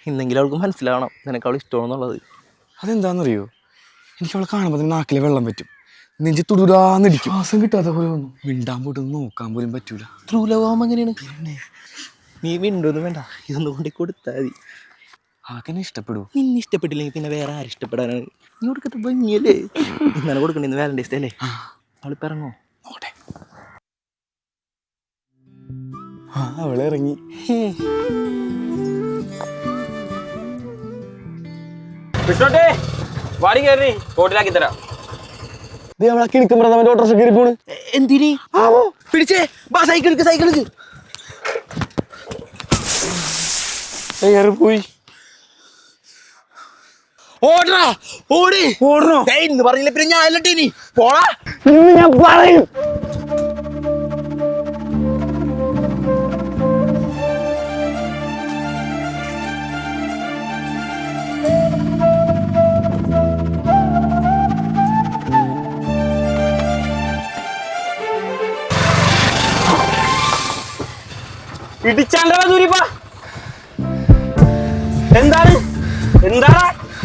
ഇന്നെങ്കിലും അവൾക്ക് മനസ്സിലാവണം നിനക്ക് അവൾ ഇഷ്ടമാണെന്നുള്ളത്. അതെന്താണെന്നറിയോ, എനിക്ക് അവളെ കാണുമ്പോൾ തന്നെ നാക്കിലെ വെള്ളം പറ്റും, നെഞ്ചി തുടുരാന്നിടിക്കും, ശ്വാസം കിട്ടാത്ത പോലെ ഒന്നും മിണ്ടാൻ പോയിട്ട് നോക്കാൻ പോലും പറ്റൂല. ധ്രുവലവാകുമ്പോൾ എങ്ങനെയാണ്? നീ മിണ്ടൊന്നും വേണ്ട, ഇതൊന്നും കൊണ്ട് കൊടുത്താൽ മതി. ആക്കെന്നെ ഇഷ്ടപ്പെടൂ. നിന്നെ ഇഷ്ടപ്പെട്ടില്ലെങ്കിൽ പിന്നെ വേറെ ആരും ഇഷ്ടപ്പെടാനാണ്? നീ കൊടുക്കത്തെ ഭംഗിയല്ലേ. ഇന്നലെ കൊടുക്കണേ, ഇന്ന് വാലന്റൈൻസ് ഡേ അല്ലേ? അവളിപ്പോൾ ഇറങ്ങോ നോക്കട്ടെ. അവളെ ഇറങ്ങി. വാടി കയറി ബോട്ടിലാക്കി തരാം. എന്തിനി പിടിച്ചേ? സൈക്കിൾ പോയി. ഓടണോ എന്ന് പറഞ്ഞില്ല പിന്നെ ഞാൻ അല്ലട്ടീനി പോടാ. ഞാൻ പറയും. എന്താണ് എന്താണ്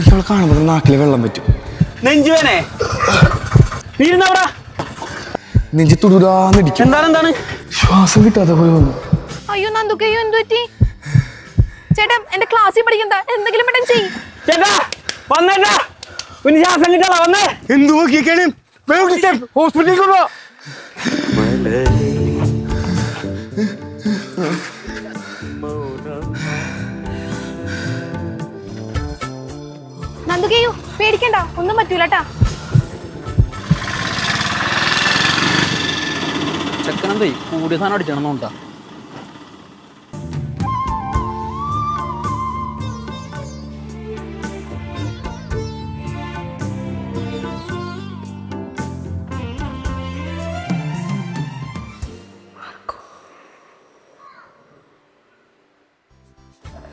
അവളെ കാണുമ്പോൾ നാക്കിലെ വെള്ളം പറ്റും, നെഞ്ചുവേനെ നെഞ്ചി തുടുരാന്നിടിക്കും, എന്താണ് ശ്വാസം കിട്ടാത്ത പോലെ ഒന്നും. അയ്യോ നന്ദുക്കയ്യോ, എന്ത് പറ്റി ചേട്ടാ? എന്റെ ക്ലാസ്സിൽ പഠിക്കുന്ന എന്തെങ്കിലും പെട്ടെന്ന് ചെയ്യ് ചേട്ടാ. വന്നേട്ടാ, പിന്നെ ശ്വാസം കിട്ടാ വന്നേ. എന്ത് നോക്കിയേക്കാണ്? ഹോസ്പിറ്റലിൽ കൊണ്ടുപോ. നന്ദുക്കയ്യോ, പേടിക്കണ്ട, ഒന്നും പറ്റൂലട്ടാ. ചെക്കനെന്തേ കൂടിയ സാധനം അടിച്ചണമെന്നുണ്ടാ.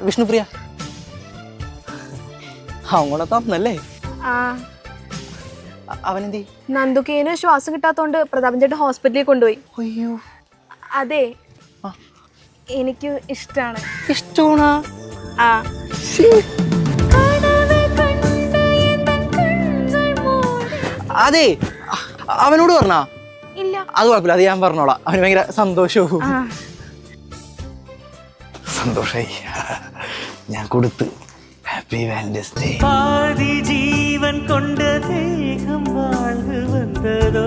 വിഷ്ണുപ്രിയ അവളെ തന്നല്ലേ? ആ, അവനെന്തേ? നന്ദുക്കയ്യന് ശ്വാസം കിട്ടാത്തോണ്ട് പ്രതാപൻ ചേട്ടൻ ഹോസ്പിറ്റലിൽ കൊണ്ടുപോയി. അയ്യോ. അതെ, എനിക്ക് ഇഷ്ടാണ്. ഇഷ്ടമാണോ? ആ. അതെ, അവനോട് പറഞ്ഞാ? ഇല്ല. അത് കുഴപ്പമില്ല, അത് ഞാൻ പറഞ്ഞോളാം. അവന് ഭയങ്കര സന്തോഷവും. സന്തോഷായി, ഞാൻ കൊടുത്ത്. Happy Valentine's day. பாதி ஜீவன் கொண்ட தேகம் வாழ்வு வந்ததோ